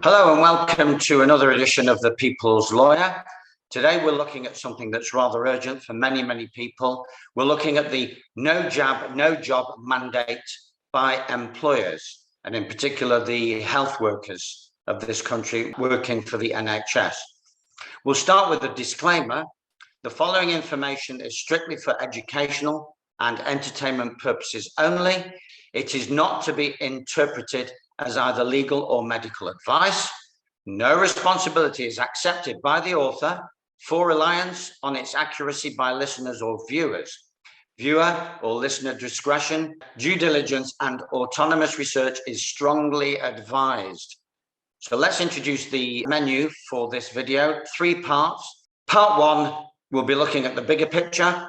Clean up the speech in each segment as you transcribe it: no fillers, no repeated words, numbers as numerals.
Hello and welcome to another edition of The People's Lawyer. Today we're looking at something that's rather urgent for many people. We're looking at the no jab, no job mandate by employers, and in particular the health workers of this country working for the NHS. We'll start with a disclaimer. The following information is strictly for educational and entertainment purposes only. It is not to be interpreted as either legal or medical advice. No responsibility is accepted by the author for reliance on its accuracy by listeners or viewers. Viewer or listener discretion, due diligence, and autonomous research is strongly advised. So let's introduce the menu for this video. 3 parts. Part 1, we'll be looking at the bigger picture.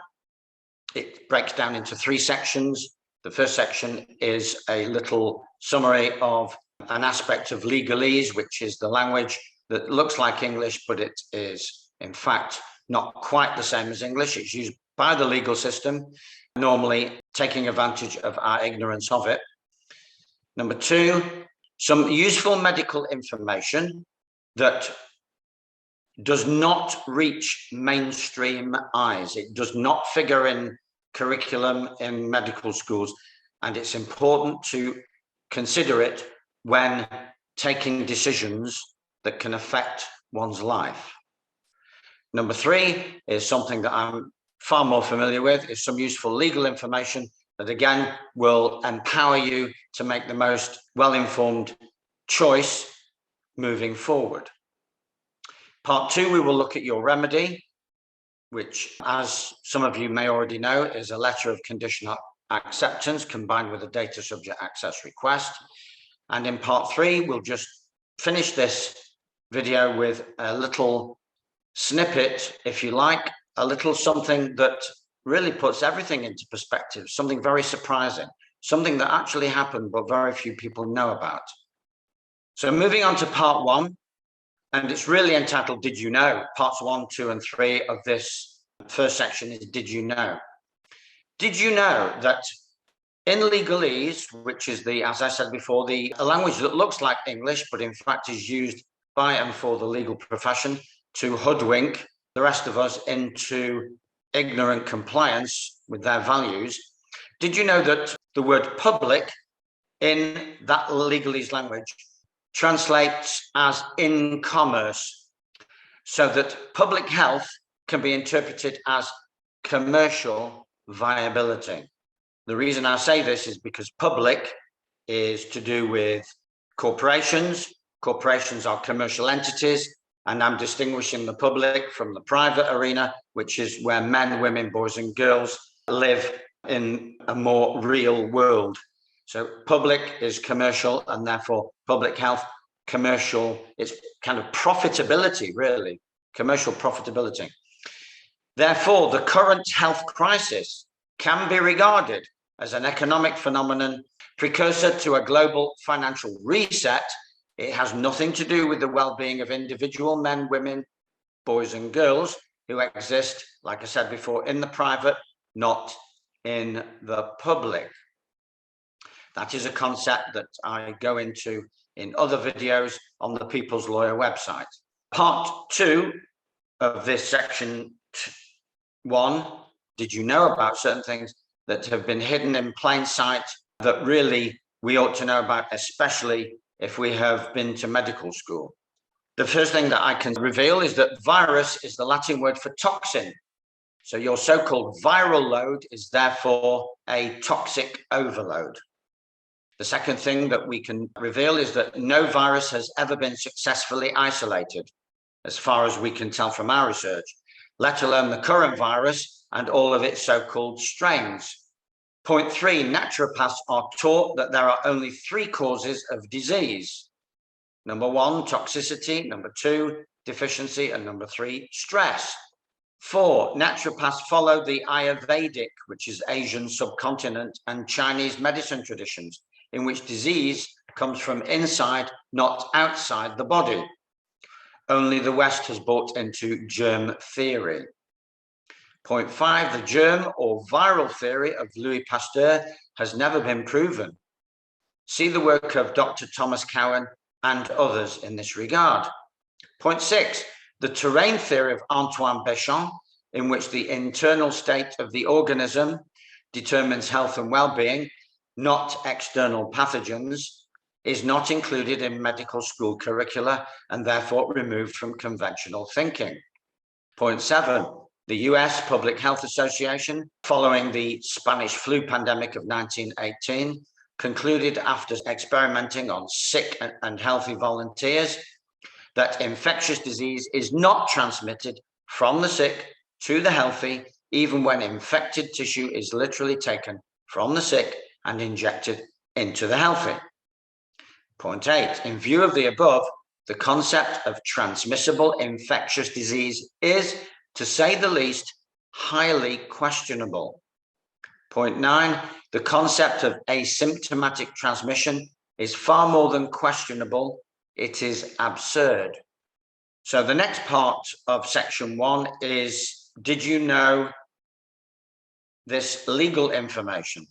It breaks down into 3 sections. The first section is a little summary of an aspect of legalese, which is the language that looks like English, but it is in fact not quite the same as English. It's used by the legal system, normally taking advantage of our ignorance of it. Number 2, some useful medical information that does not reach mainstream eyes. It does not figure in curriculum in medical schools, and it's important to consider it when taking decisions that can affect one's life. Number 3 is something that I'm far more familiar with, is some useful legal information that again will empower you to make the most well-informed choice moving forward. Part 2, we will look at your remedy, which, as some of you may already know, is a letter of conditional acceptance combined with a data subject access request. And in part 3, we'll just finish this video with a little snippet, if you like, a little something that really puts everything into perspective, something very surprising, something that actually happened but very few people know about. So moving on to part 1, and it's really entitled Did You Know? Parts 1, 2, and 3 of this first section is Did You Know? Did you know that in legalese, which is the, as I said before, a language that looks like English, but in fact is used by and for the legal profession to hoodwink the rest of us into ignorant compliance with their values. Did you know that the word public in that legalese language translates as in commerce, so that public health can be interpreted as commercial viability? The reason I say this is because public is to do with corporations. Corporations are commercial entities, and I'm distinguishing the public from the private arena, which is where men, women, boys, and girls live in a more real world. So public is commercial, and therefore public health, commercial, it's kind of profitability, really, commercial profitability. Therefore, the current health crisis can be regarded as an economic phenomenon, precursor to a global financial reset. It has nothing to do with the well-being of individual men, women, boys, and girls who exist, like I said before, in the private, not in the public. That is a concept that I go into in other videos on the People's Lawyer website. Part 2 of this section 1, did you know about certain things that have been hidden in plain sight that really we ought to know about, especially if we have been to medical school? The first thing that I can reveal is that virus is the Latin word for toxin. So your so-called viral load is therefore a toxic overload. The second thing that we can reveal is that no virus has ever been successfully isolated, as far as we can tell from our research, let alone the current virus and all of its so-called strains. Point 3, naturopaths are taught that there are only 3 causes of disease. Number 1, toxicity. Number 2, deficiency. And number 3, stress. 4, naturopaths follow the Ayurvedic, which is Asian subcontinent, and Chinese medicine traditions, in which disease comes from inside, not outside the body. Only the West has bought into germ theory. Point 5, the germ or viral theory of Louis Pasteur has never been proven. See the work of Dr. Thomas Cowan and others in this regard. Point 6, the terrain theory of Antoine Béchamp, in which the internal state of the organism determines health and well-being, not external pathogens, is not included in medical school curricula and therefore removed from conventional thinking. Point 7, the US Public Health Association, following the Spanish flu pandemic of 1918, concluded after experimenting on sick and healthy volunteers that infectious disease is not transmitted from the sick to the healthy, even when infected tissue is literally taken from the sick and injected into the healthy. Point 8, in view of the above, the concept of transmissible infectious disease is, to say the least, highly questionable. Point 9, the concept of asymptomatic transmission is far more than questionable. It is absurd. So the next part of section 1 is, did you know this legal information?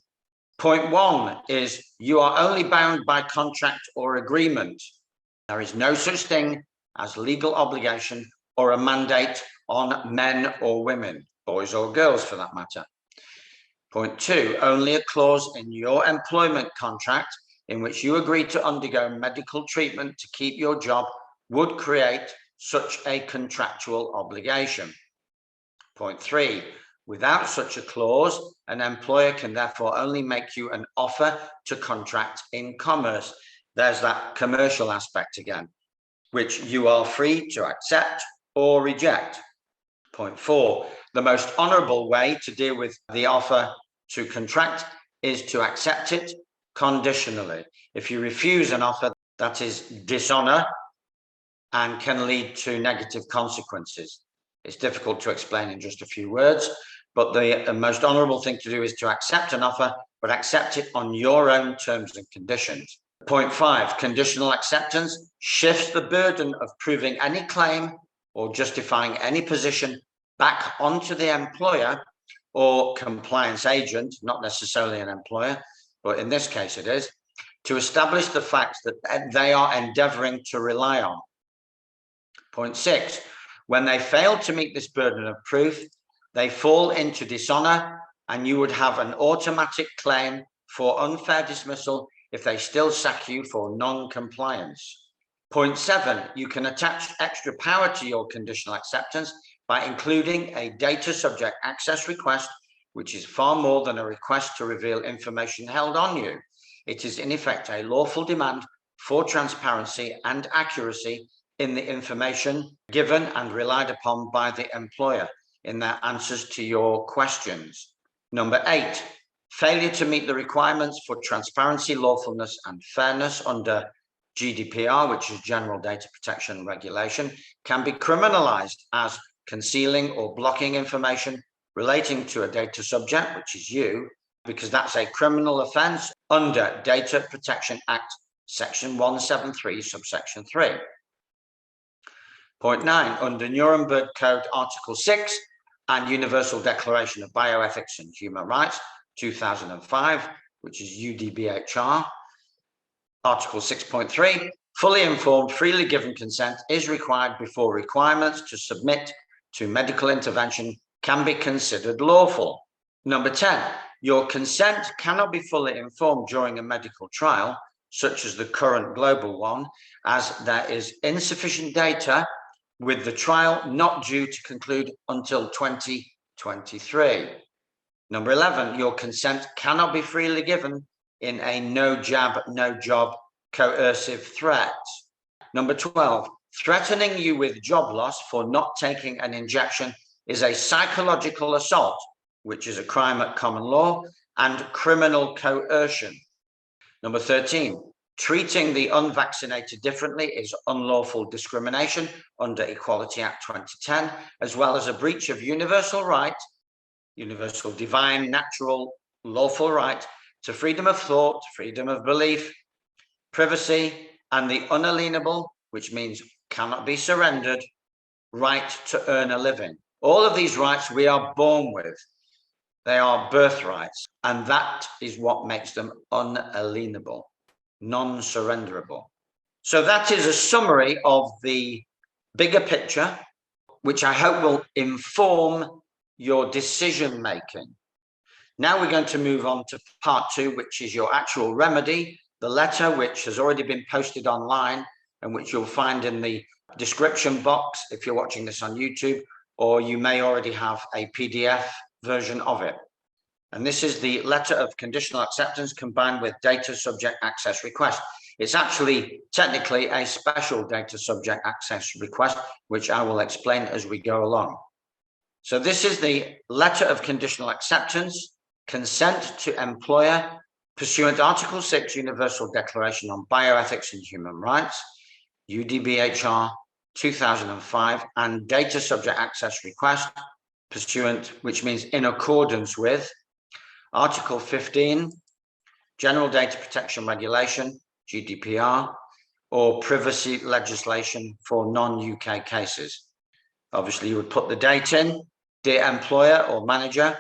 Point 1 is, you are only bound by contract or agreement. There is no such thing as legal obligation or a mandate on men or women, boys or girls for that matter. Point 2, only a clause in your employment contract in which you agree to undergo medical treatment to keep your job would create such a contractual obligation. Point 3, without such a clause, an employer can therefore only make you an offer to contract in commerce. There's that commercial aspect again, which you are free to accept or reject. Point 4, the most honourable way to deal with the offer to contract is to accept it conditionally. If you refuse an offer, that is dishonour and can lead to negative consequences. It's difficult to explain in just a few words, but the most honourable thing to do is to accept an offer, but accept it on your own terms and conditions. Point 5, conditional acceptance shifts the burden of proving any claim or justifying any position back onto the employer or compliance agent, not necessarily an employer, but in this case it is, to establish the facts that they are endeavouring to rely on. Point 6, when they fail to meet this burden of proof, they fall into dishonour and you would have an automatic claim for unfair dismissal if they still sack you for non-compliance. Point 7, you can attach extra power to your conditional acceptance by including a data subject access request, which is far more than a request to reveal information held on you. It is in effect a lawful demand for transparency and accuracy in the information given and relied upon by the employer in their answers to your questions. Number 8, failure to meet the requirements for transparency, lawfulness, and fairness under GDPR, which is General Data Protection Regulation, can be criminalized as concealing or blocking information relating to a data subject, which is you, because that's a criminal offence under Data Protection Act, Section 173, subsection 3. Point 9, under Nuremberg Code Article 6 and Universal Declaration of Bioethics and Human Rights, 2005, which is UDBHR, Article 6.3, fully informed, freely given consent is required before requirements to submit to medical intervention can be considered lawful. Number 10, your consent cannot be fully informed during a medical trial, such as the current global one, as there is insufficient data with the trial not due to conclude until 2023. Number 11, your consent cannot be freely given in a no jab, no job coercive threat. Number 12, threatening you with job loss for not taking an injection is a psychological assault, which is a crime at common law, and criminal coercion. Number 13, treating the unvaccinated differently is unlawful discrimination under Equality Act 2010, as well as a breach of universal right, universal divine, natural, lawful right to freedom of thought, freedom of belief, privacy, and the unalienable, which means cannot be surrendered, right to earn a living. All of these rights we are born with. They are birthrights, and that is what makes them unalienable, non-surrenderable. So that is a summary of the bigger picture, which I hope will inform your decision making. Now we're going to move on to part 2, which is your actual remedy, the letter, which has already been posted online and which you'll find in the description box if you're watching this on YouTube, or you may already have a PDF version of it. And this is the letter of conditional acceptance combined with data subject access request. It's actually technically a special data subject access request, which I will explain as we go along. So this is the letter of conditional acceptance, consent to employer pursuant to Article 6 Universal Declaration on Bioethics and Human Rights, UDBHR 2005, and data subject access request pursuant, which means in accordance with Article 15, General Data Protection Regulation, GDPR, or privacy legislation for non-UK cases. Obviously, you would put the date in. Dear employer or manager,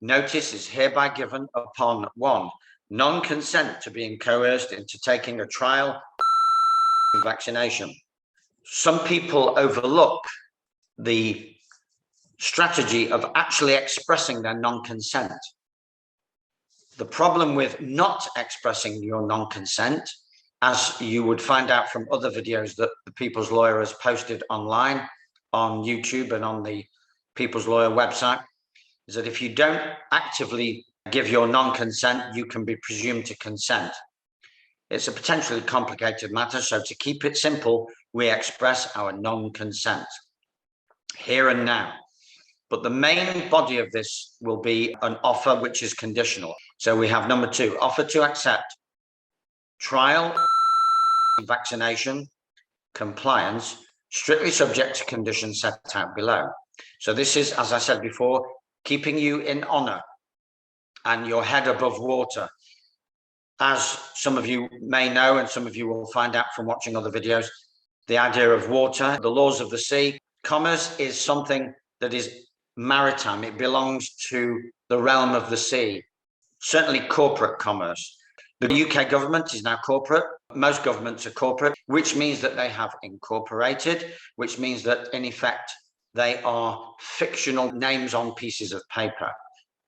notice is hereby given upon 1, non-consent to being coerced into taking a trial vaccination. Some people overlook the strategy of actually expressing their non-consent. The problem with not expressing your non-consent, as you would find out from other videos that the People's Lawyer has posted online on YouTube and on the People's Lawyer website, is that if you don't actively give your non-consent, you can be presumed to consent. It's a potentially complicated matter, so to keep it simple, we express our non-consent here and now. But the main body of this will be an offer which is conditional. So we have number 2, offer to accept trial vaccination compliance, strictly subject to conditions set out below. So this is, as I said before, keeping you in honor and your head above water. As some of you may know, and some of you will find out from watching other videos, the idea of water, the laws of the sea. Commerce is something that is maritime. It belongs to the realm of the sea, certainly corporate commerce. The UK government is now corporate. Most governments are corporate, which means that they have incorporated, which means that in effect, they are fictional names on pieces of paper.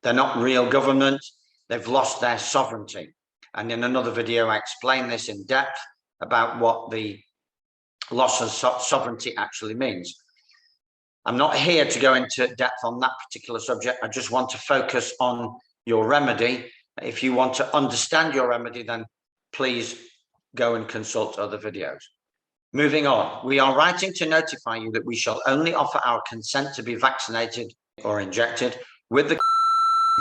They're not real government. They've lost their sovereignty. And in another video, I explain this in depth about what the loss of sovereignty actually means. I'm not here to go into depth on that particular subject. I just want to focus on your remedy. If you want to understand your remedy, then please go and consult other videos. Moving on, we are writing to notify you that we shall only offer our consent to be vaccinated or injected with the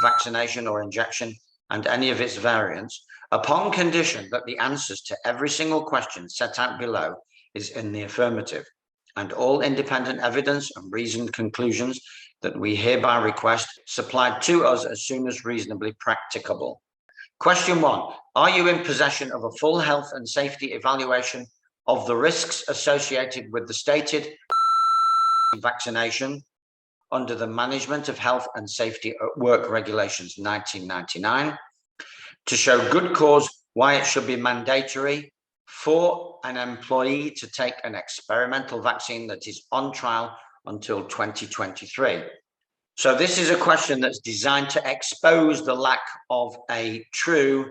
vaccination or injection and any of its variants upon condition that the answers to every single question set out below is in the affirmative, and all independent evidence and reasoned conclusions that we hereby request supplied to us as soon as reasonably practicable. Question 1, are you in possession of a full health and safety evaluation of the risks associated with the stated vaccination under the Management of Health and Safety at Work Regulations 1999 to show good cause why it should be mandatory for an employee to take an experimental vaccine that is on trial until 2023? So this is a question that's designed to expose the lack of a true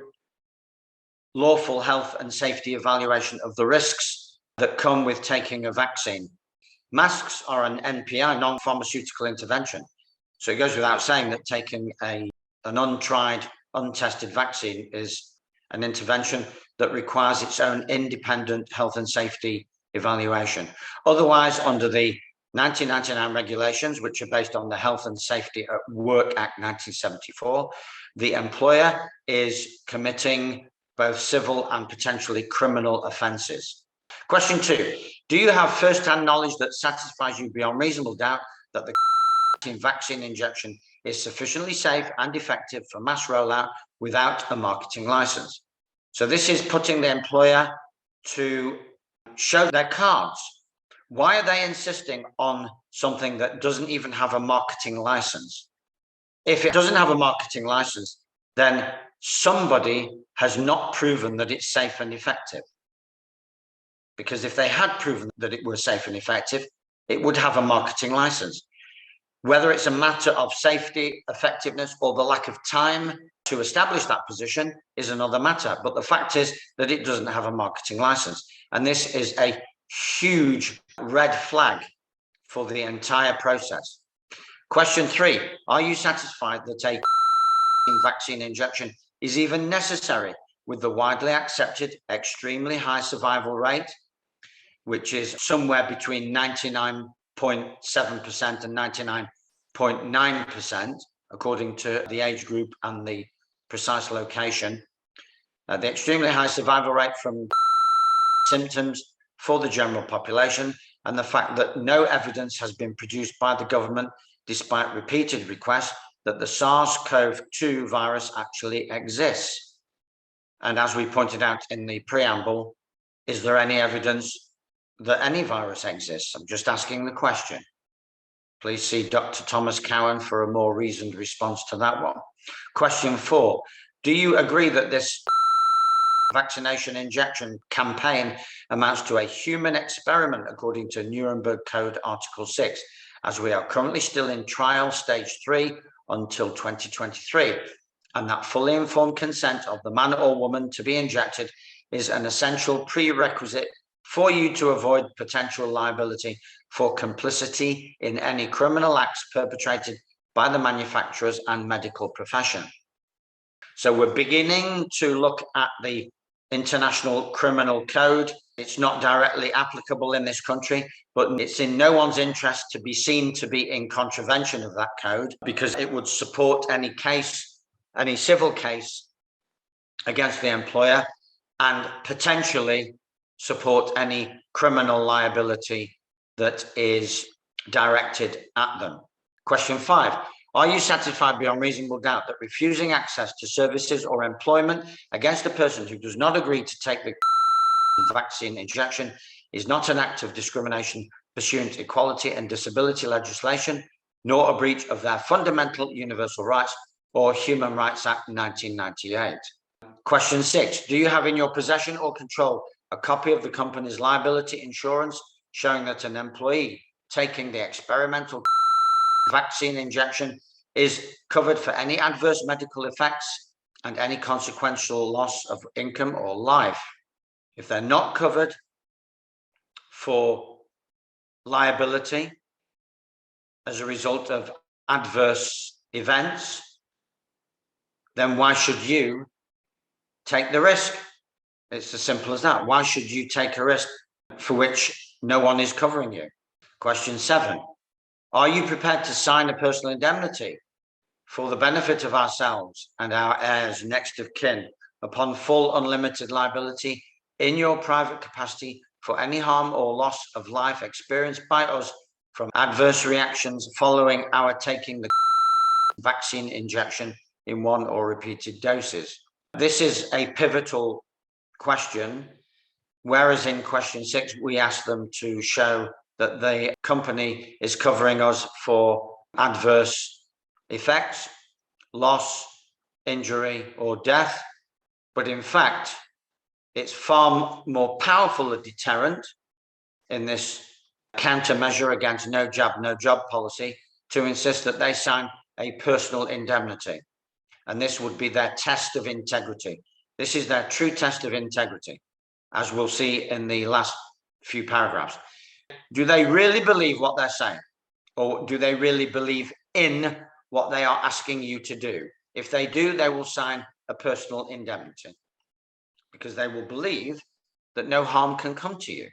lawful health and safety evaluation of the risks that come with taking a vaccine. Masks are an NPI, non-pharmaceutical intervention. So it goes without saying that taking an untried, untested vaccine is an intervention that requires its own independent health and safety evaluation. Otherwise, under the 1999 regulations, which are based on the Health and Safety at Work Act 1974, the employer is committing both civil and potentially criminal offences. Question 2, do you have first-hand knowledge that satisfies you beyond reasonable doubt that the vaccine injection is sufficiently safe and effective for mass rollout without a marketing license? So this is putting the employer to show their cards. Why are they insisting on something that doesn't even have a marketing license? If it doesn't have a marketing license, then somebody has not proven that it's safe and effective. because if they had proven that it was safe and effective, it would have a marketing license. Whether it's a matter of safety, effectiveness, or the lack of time to establish that position is another matter. But the fact is that it doesn't have a marketing license. And this is a huge red flag for the entire process. Question 3, are you satisfied that a vaccine injection is even necessary with the widely accepted extremely high survival rate, which is somewhere between 99.7% and 99.9%, according to the age group and the precise location. The extremely high survival rate from symptoms for the general population, and the fact that no evidence has been produced by the government, despite repeated requests, that the SARS-CoV-2 virus actually exists. And as we pointed out in the preamble, is there any evidence that any virus exists? I'm just asking the question. Please see Dr. Thomas Cowan for a more reasoned response to that one. Question 4, do you agree that this vaccination injection campaign amounts to a human experiment according to Nuremberg Code Article 6, as we are currently still in trial stage 3 until 2023, and that fully informed consent of the man or woman to be injected is an essential prerequisite for you to avoid potential liability for complicity in any criminal acts perpetrated by the manufacturers and medical profession. So we're beginning to look at the International Criminal Code. It's not directly applicable in this country, but it's in no one's interest to be seen to be in contravention of that code, because it would support any case, any civil case against the employer, and potentially support any criminal liability that is directed at them. Question 5, are you satisfied beyond reasonable doubt that refusing access to services or employment against a person who does not agree to take the vaccine injection is not an act of discrimination pursuant to equality and disability legislation, nor a breach of their fundamental universal rights or Human Rights Act 1998? Question 6, do you have in your possession or control a copy of the company's liability insurance showing that an employee taking the experimental vaccine injection is covered for any adverse medical effects and any consequential loss of income or life? If they're not covered for liability as a result of adverse events, then why should you take the risk? It's as simple as that. Why should you take a risk for which no one is covering you? Question 7, are you prepared to sign a personal indemnity for the benefit of ourselves and our heirs, next of kin, upon full unlimited liability in your private capacity for any harm or loss of life experienced by us from adverse reactions following our taking the vaccine injection in one or repeated doses? This is a pivotal question, whereas in question 6, we asked them to show that the company is covering us for adverse effects, loss, injury, or death. But in fact, it's far more powerful a deterrent in this countermeasure against no jab, no job policy to insist that they sign a personal indemnity. And this would be their test of integrity. This is their true test of integrity, as we'll see in the last few paragraphs. Do they really believe what they're saying? Or do they really believe in what they are asking you to do? If they do, they will sign a personal indemnity, because they will believe that no harm can come to you.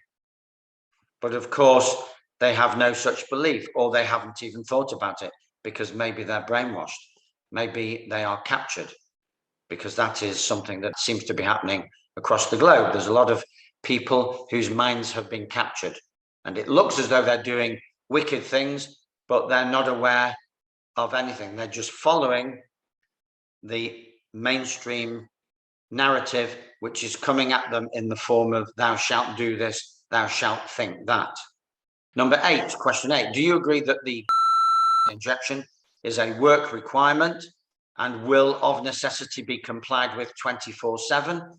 But of course, they have no such belief, or they haven't even thought about it, because maybe they're brainwashed. Maybe they are captured, because that is something that seems to be happening across the globe. There's a lot of people whose minds have been captured, and it looks as though they're doing wicked things, but they're not aware of anything. They're just following the mainstream narrative, which is coming at them in the form of thou shalt do this, thou shalt think that. Number 8, question 8, do you agree that the injection is a work requirement and will of necessity be complied with 24/7?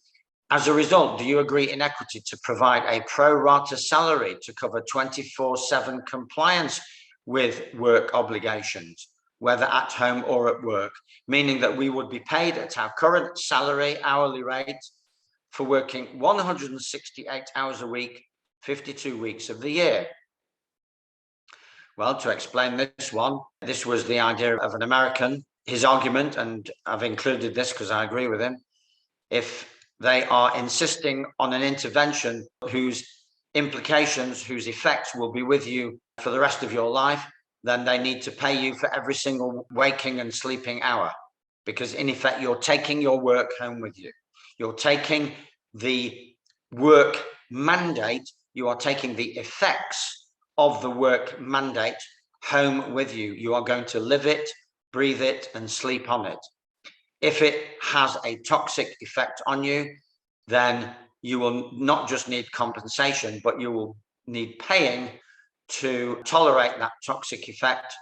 As a result, do you agree in equity to provide a pro rata salary to cover 24/7 compliance with work obligations, whether at home or at work, meaning that we would be paid at our current salary hourly rate for working 168 hours a week, 52 weeks of the year? Well, to explain this one, this was the idea of an American, his argument, and I've included this because I agree with him. If they are insisting on an intervention whose implications, whose effects will be with you for the rest of your life, then they need to pay you for every single waking and sleeping hour, because in effect, you're taking your work home with you. You're taking the work mandate, you are taking the effects of the work mandate home with you. You are going to live it, breathe it, and sleep on it. If it has a toxic effect on you, then you will not just need compensation, but you will need paying to tolerate that toxic effect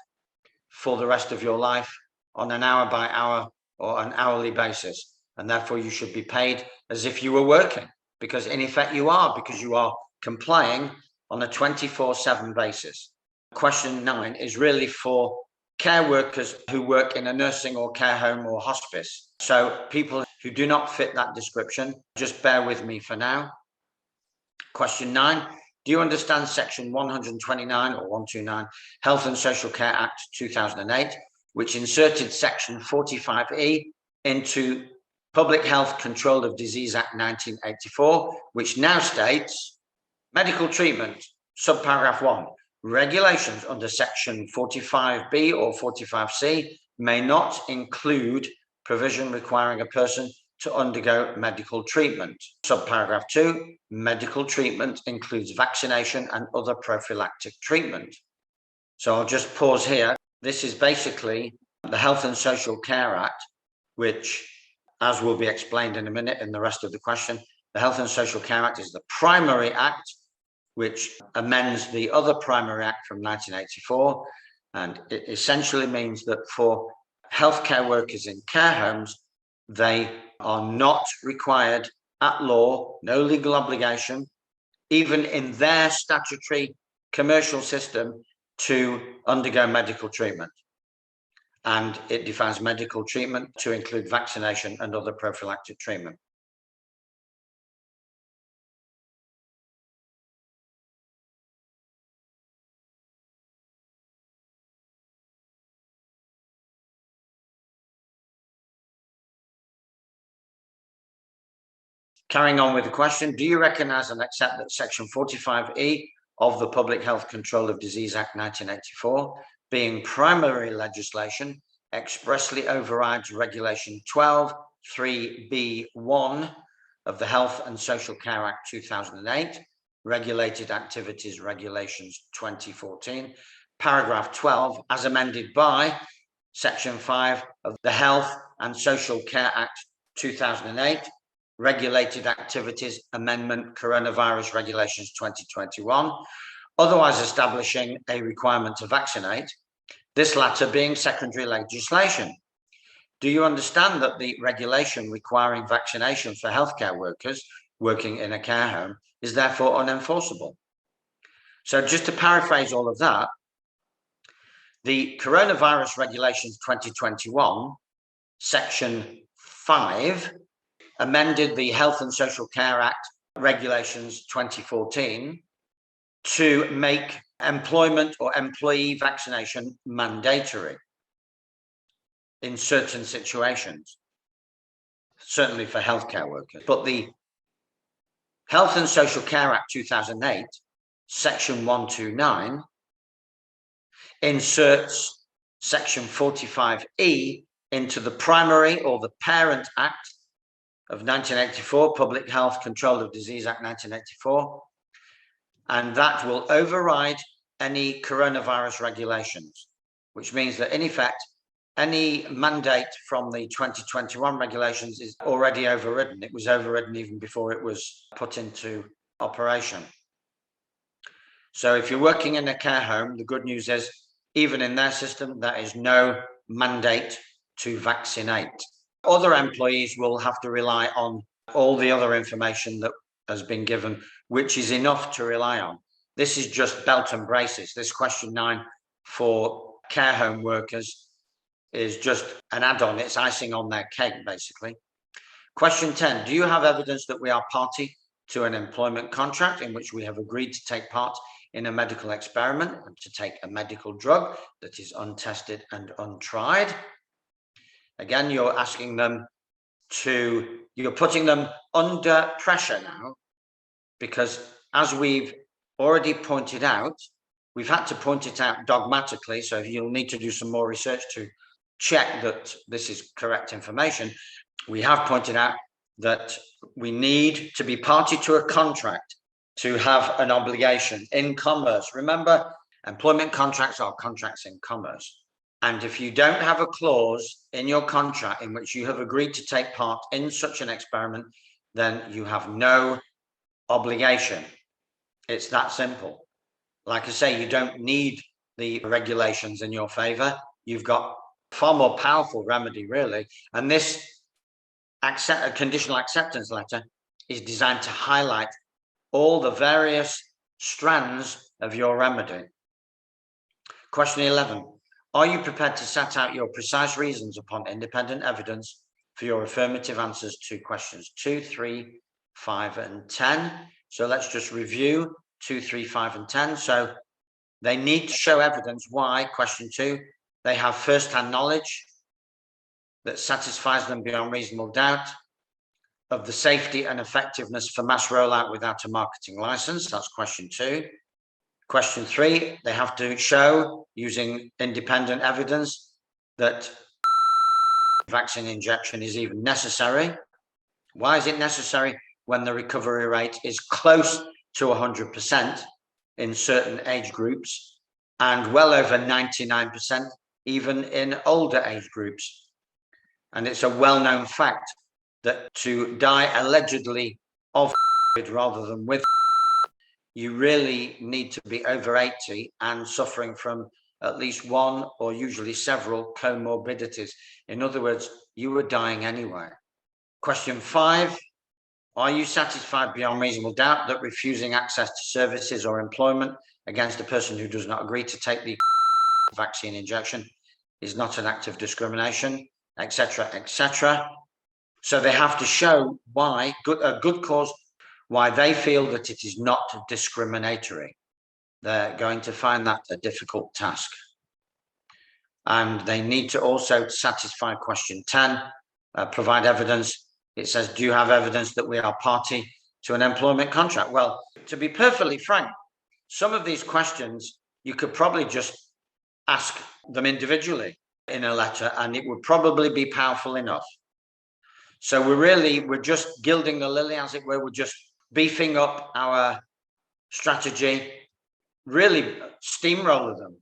for the rest of your life on an hour by hour or an hourly basis. And therefore you should be paid as if you were working, because in effect you are, because you are complying on a 24/7 basis. Question 9 is really for care workers who work in a nursing or care home or hospice. So people who do not fit that description, just bear with me for now. Question 9, do you understand section 129 or 129 Health and Social Care Act 2008, which inserted section 45E into Public Health Control of Disease Act 1984, which now states medical treatment, subparagraph 1, regulations under section 45B or 45C may not include provision requiring a person to undergo medical treatment. Subparagraph 2, medical treatment includes vaccination and other prophylactic treatment. So I'll just pause here. This is basically the Health and Social Care Act, which, as will be explained in a minute in the rest of the question, the Health and Social Care Act is the primary act which amends the other primary act from 1984. And it essentially means that for healthcare workers in care homes, they are not required at law, no legal obligation, even in their statutory commercial system, to undergo medical treatment. And it defines medical treatment to include vaccination and other prophylactic treatment. Carrying on with the question, do you recognise and accept that section 45E of the Public Health Control of Disease Act 1984, being primary legislation, expressly overrides regulation 12(3)(b)(1) of the Health and Social Care Act 2008, Regulated Activities Regulations 2014, paragraph 12, as amended by section 5 of the Health and Social Care Act 2008, Regulated Activities Amendment Coronavirus Regulations 2021, otherwise establishing a requirement to vaccinate, this latter being secondary legislation. Do you understand that the regulation requiring vaccination for healthcare workers working in a care home is therefore unenforceable? So just to paraphrase all of that, the Coronavirus Regulations 2021, section 5, amended the Health and Social Care Act Regulations 2014 to make employment or employee vaccination mandatory in certain situations, certainly for healthcare workers. But the Health and Social Care Act 2008, section 129, inserts section 45E into the primary or the parent act of 1984, Public Health Control of Disease Act 1984, and that will override any coronavirus regulations, which means that in effect, any mandate from the 2021 regulations is already overridden. It was overridden even before it was put into operation. So if you're working in a care home, the good news is, even in their system, there is no mandate to vaccinate. Other employees will have to rely on all the other information that has been given, which is enough to rely on. This is just belt and braces. This question 9 for care home workers is just an add-on. It's icing on their cake, basically. Question 10, do you have evidence that we are party to an employment contract in which we have agreed to take part in a medical experiment and to take a medical drug that is untested and untried? Again, you're asking them you're putting them under pressure now, because as we've already pointed out, we've had to point it out dogmatically, so you'll need to do some more research to check that this is correct information. We have pointed out that we need to be party to a contract to have an obligation in commerce. Remember, employment contracts are contracts in commerce. And if you don't have a clause in your contract in which you have agreed to take part in such an experiment, then you have no obligation. It's that simple. Like I say, you don't need the regulations in your favor. You've got a far more powerful remedy, really. And this conditional acceptance letter is designed to highlight all the various strands of your remedy. Question 11. Are you prepared to set out your precise reasons upon independent evidence for your affirmative answers to questions 2, 3, 5, and 10? So let's just review 2, 3, 5, and 10. So they need to show evidence why, question 2, they have first-hand knowledge that satisfies them beyond reasonable doubt of the safety and effectiveness for mass rollout without a marketing license. That's question 2. Question 3, they have to show, using independent evidence, that vaccine injection is even necessary. Why is it necessary when the recovery rate is close to 100% in certain age groups and well over 99% even in older age groups? And it's a well-known fact that to die allegedly of COVID rather than with, you really need to be over 80 and suffering from at least one or usually several comorbidities. In other words, you were dying anyway. Question 5, are you satisfied beyond reasonable doubt that refusing access to services or employment against a person who does not agree to take the vaccine injection is not an act of discrimination, etc., etc.? So they have to show why, a good cause, why they feel that it is not discriminatory. They're going to find that a difficult task. And they need to also satisfy question 10, provide evidence. It says, do you have evidence that we are party to an employment contract? Well, to be perfectly frank, some of these questions, you could probably just ask them individually in a letter, and it would probably be powerful enough. So we're just gilding the lily, as it were. We're just beefing up our strategy, really steamroller them.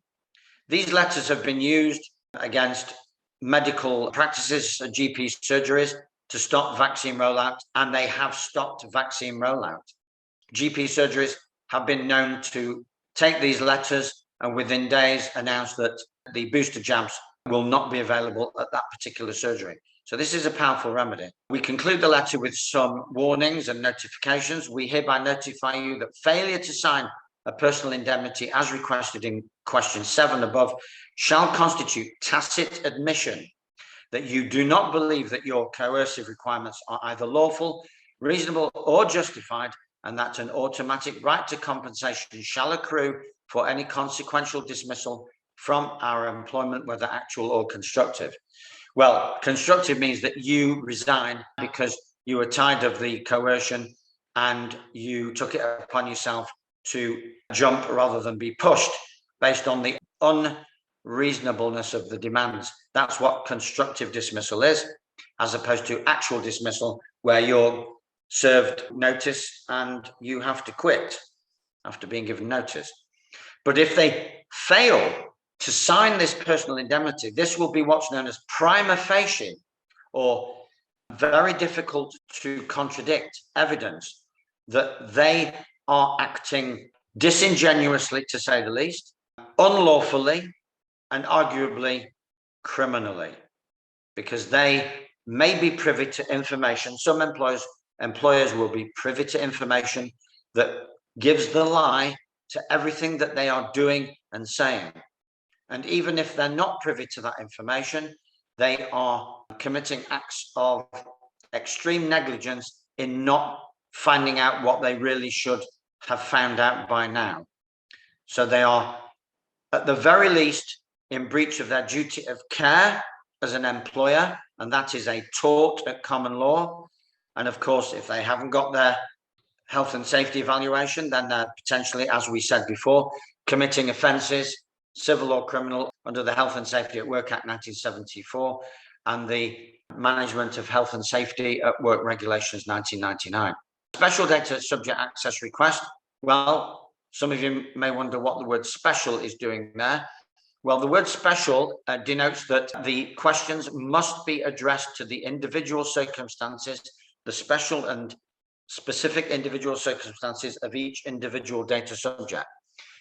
These letters have been used against medical practices, GP surgeries, to stop vaccine rollout, and they have stopped vaccine rollout. GP surgeries have been known to take these letters and within days announce that the booster jabs will not be available at that particular surgery. So this is a powerful remedy. We conclude the letter with some warnings and notifications. We hereby notify you that failure to sign a personal indemnity as requested in question 7 above shall constitute tacit admission that you do not believe that your coercive requirements are either lawful, reasonable, or justified, and that an automatic right to compensation shall accrue for any consequential dismissal from our employment, whether actual or constructive. Well, constructive means that you resign because you were tired of the coercion and you took it upon yourself to jump rather than be pushed based on the unreasonableness of the demands. That's what constructive dismissal is, as opposed to actual dismissal, where you're served notice and you have to quit after being given notice. But if they fail to sign this personal indemnity, this will be what's known as prima facie, or very difficult to contradict evidence that they are acting disingenuously, to say the least, unlawfully, and arguably criminally, because they may be privy to information. Some employers employers will be privy to information that gives the lie to everything that they are doing and saying. And even if they're not privy to that information, they are committing acts of extreme negligence in not finding out what they really should have found out by now. So they are, at the very least, in breach of their duty of care as an employer, and that is a tort at common law. And of course, if they haven't got their health and safety evaluation, then they're potentially, as we said before, committing offences, civil or criminal, under the Health and Safety at Work Act 1974 and the Management of Health and Safety at Work Regulations 1999. Special data subject access request. Well, some of you may wonder what the word special is doing there. Well, the word special denotes that the questions must be addressed to the individual circumstances, the special and specific individual circumstances of each individual data subject.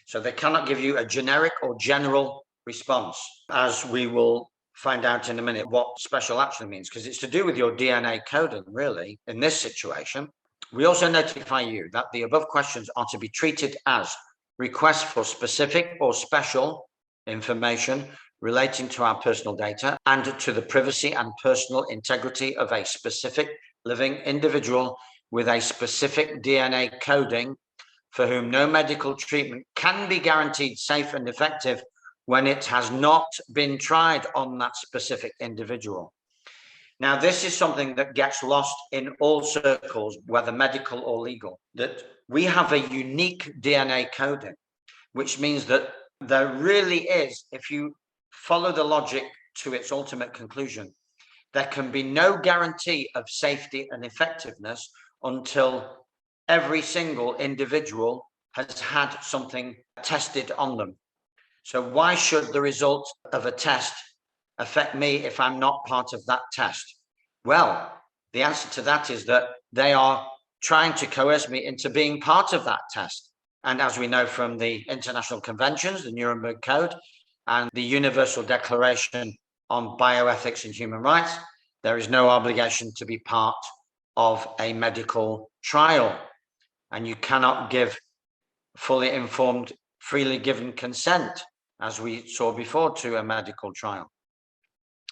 So they cannot give you a generic or general response, as we will find out in a minute what special actually means, because it's to do with your DNA coding, really, in this situation. We also notify you that the above questions are to be treated as requests for specific or special information relating to our personal data and to the privacy and personal integrity of a specific living individual with a specific DNA coding for whom no medical treatment can be guaranteed safe and effective when it has not been tried on that specific individual. Now, this is something that gets lost in all circles, whether medical or legal, that we have a unique DNA coding, which means that there really is, if you follow the logic to its ultimate conclusion, there can be no guarantee of safety and effectiveness until every single individual has had something tested on them. So why should the result of a test affect me if I'm not part of that test? Well, the answer to that is that they are trying to coerce me into being part of that test. And as we know from the international conventions, the Nuremberg Code and the Universal Declaration on Bioethics and Human Rights, there is no obligation to be part of a medical trial. And you cannot give fully informed, freely given consent, as we saw before, to a medical trial,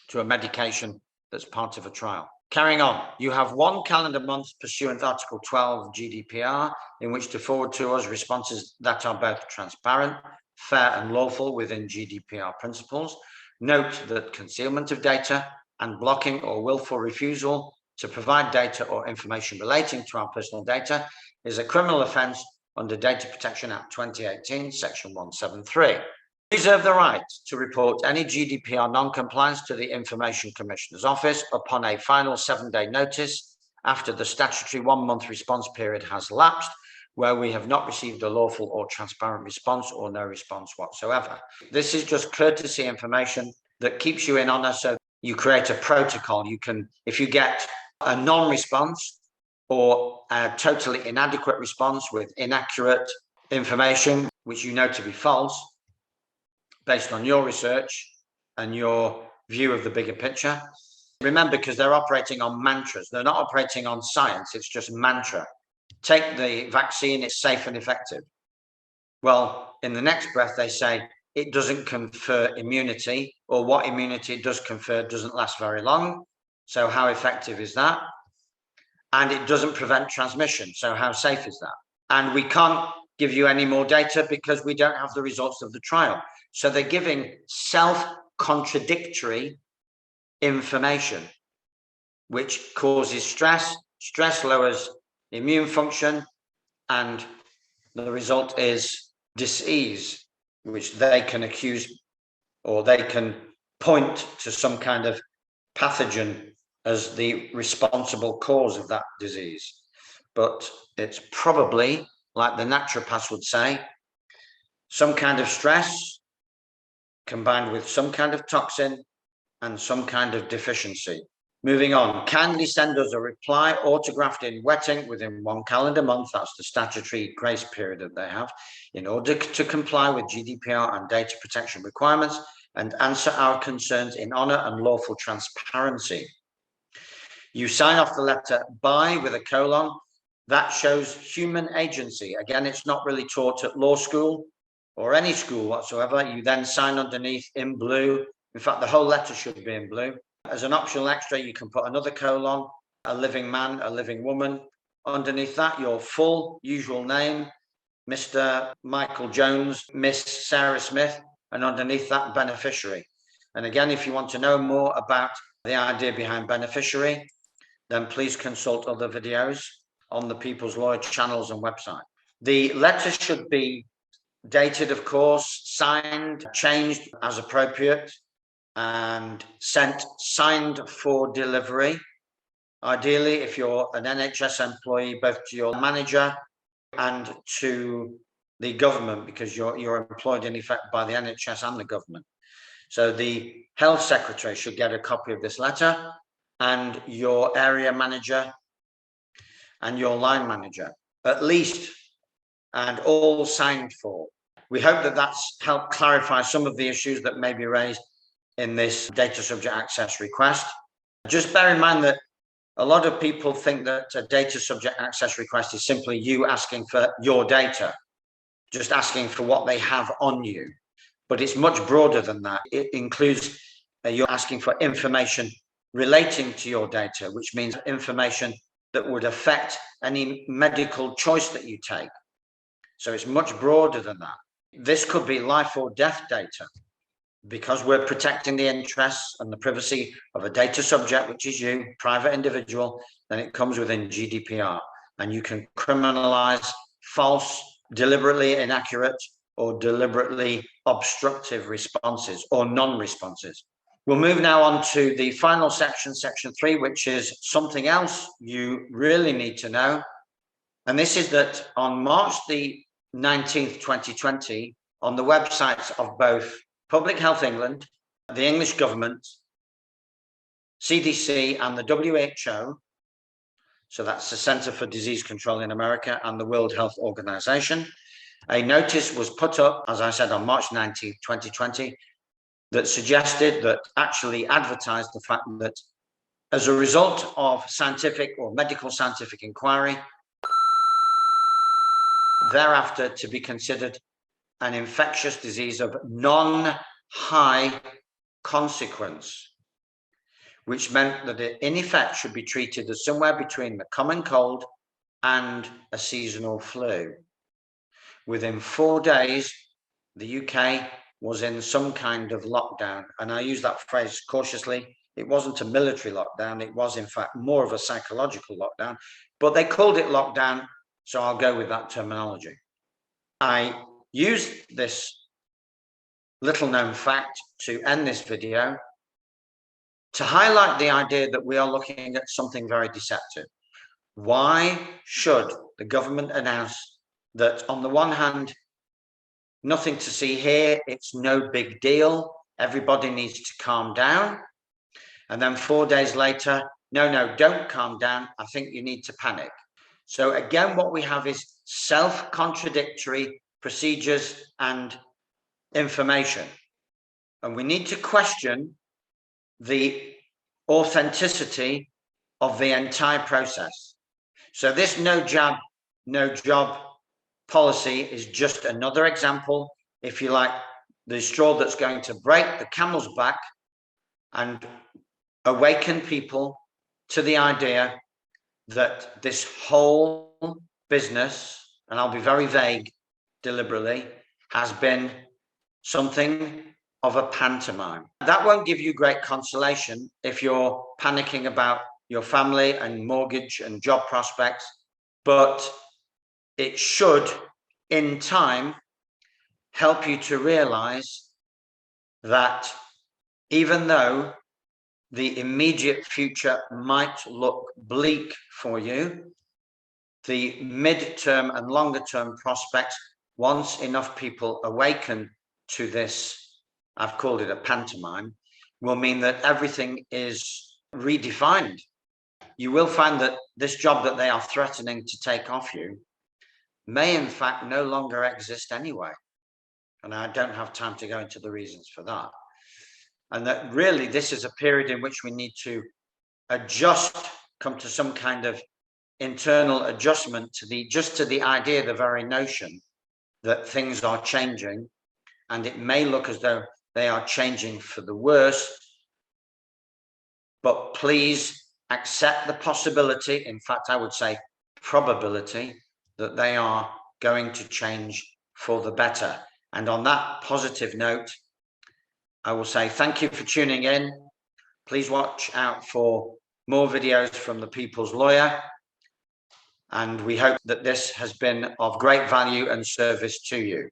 to a medication that's part of a trial. Carrying on, you have 1 calendar month pursuant to Article 12 GDPR in which to forward to us responses that are both transparent, fair and lawful within GDPR principles. Note that concealment of data and blocking or willful refusal to provide data or information relating to our personal data is a criminal offence under Data Protection Act 2018, Section 173. Reserve the right to report any GDPR non-compliance to the Information Commissioner's Office upon a final 7-day notice after the statutory 1-month response period has lapsed, where we have not received a lawful or transparent response or no response whatsoever. This is just courtesy information that keeps you in honour, so you create a protocol. You can, if you get a non-response or a totally inadequate response with inaccurate information, which you know to be false, based on your research and your view of the bigger picture. Remember, because they're operating on mantras, they're not operating on science, it's just mantra. Take the vaccine, it's safe and effective. Well, in the next breath, they say it doesn't confer immunity, or what immunity it does confer doesn't last very long. So how effective is that? And it doesn't prevent transmission. So how safe is that? And we can't give you any more data because we don't have the results of the trial. So they're giving self-contradictory information, which causes stress. Stress lowers immune function, and the result is disease, which they can accuse, or they can point to some kind of pathogen as the responsible cause of that disease. But it's probably, like the naturopaths would say, some kind of stress combined with some kind of toxin and some kind of deficiency. Moving on, kindly send us a reply autographed in wet ink within 1 calendar month, that's the statutory grace period that they have, in order to comply with GDPR and data protection requirements and answer our concerns in honour and lawful transparency. You sign off the letter by with a colon. That shows human agency. Again, it's not really taught at law school or any school whatsoever. You then sign underneath in blue. In fact, the whole letter should be in blue. As an optional extra, you can put another colon, a living man, a living woman. Underneath that, your full usual name, Mr. Michael Jones, Miss Sarah Smith, and underneath that, beneficiary. And again, if you want to know more about the idea behind beneficiary, then please consult other videos on the People's Lawyer channels and website. The letter should be dated, of course, signed, changed as appropriate, and sent signed for delivery. Ideally, if you're an NHS employee, both to your manager and to the government, because you're employed in effect by the NHS and the government. So the health secretary should get a copy of this letter, and your area manager and your line manager, at least, and all signed for. We hope that that's helped clarify some of the issues that may be raised in this data subject access request. Just bear in mind that a lot of people think that a data subject access request is simply you asking for your data, just asking for what they have on you. But it's much broader than that. It includes you're asking for information relating to your data, which means information that would affect any medical choice that you take. So it's much broader than that. This could be life or death data. Because we're protecting the interests and the privacy of a data subject, which is you, private individual, then it comes within GDPR. And you can criminalize false, deliberately inaccurate, or deliberately obstructive responses or non-responses. We'll move now on to the final section, section 3, which is something else you really need to know. And this is that on March the 19th, 2020, on the websites of both Public Health England, the English government, CDC, and the WHO, so that's the Centre for Disease Control in America and the World Health Organization, a notice was put up, as I said, on March 19, 2020, that suggested, that actually advertised the fact that as a result of scientific or medical scientific inquiry, thereafter to be considered an infectious disease of non-high consequence, which meant that it in effect should be treated as somewhere between the common cold and a seasonal flu. Within 4 days, the UK was in some kind of lockdown. And I use that phrase cautiously. It wasn't a military lockdown. It was, in fact, more of a psychological lockdown. But they called it lockdown, so I'll go with that terminology. I used this little known fact to end this video to highlight the idea that we are looking at something very deceptive. Why should the government announce that, on the one hand, nothing to see here, it's no big deal, everybody needs to calm down, and then 4 days later, no, don't calm down, I think you need to panic. So again, what we have is self-contradictory procedures and information. And we need to question the authenticity of the entire process. So this no jab, no job policy is just another example, if you like, the straw that's going to break the camel's back and awaken people to the idea that this whole business, and I'll be very vague deliberately, has been something of a pantomime. That won't give you great consolation if you're panicking about your family and mortgage and job prospects, but it should, in time, help you to realize that even though the immediate future might look bleak for you, the mid-term and longer-term prospects, once enough people awaken to this, I've called it a pantomime, will mean that everything is redefined. You will find that this job that they are threatening to take off you may in fact no longer exist anyway. And I don't have time to go into the reasons for that. And that really this is a period in which we need to adjust come to some kind of internal adjustment to the idea, the very notion that things are changing, and it may look as though they are changing for the worse, but please accept the possibility, in fact, I would say probability, that they are going to change for the better. And on that positive note, I will say thank you for tuning in. Please watch out for more videos from the People's Lawyer. And we hope that this has been of great value and service to you.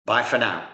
Bye for now.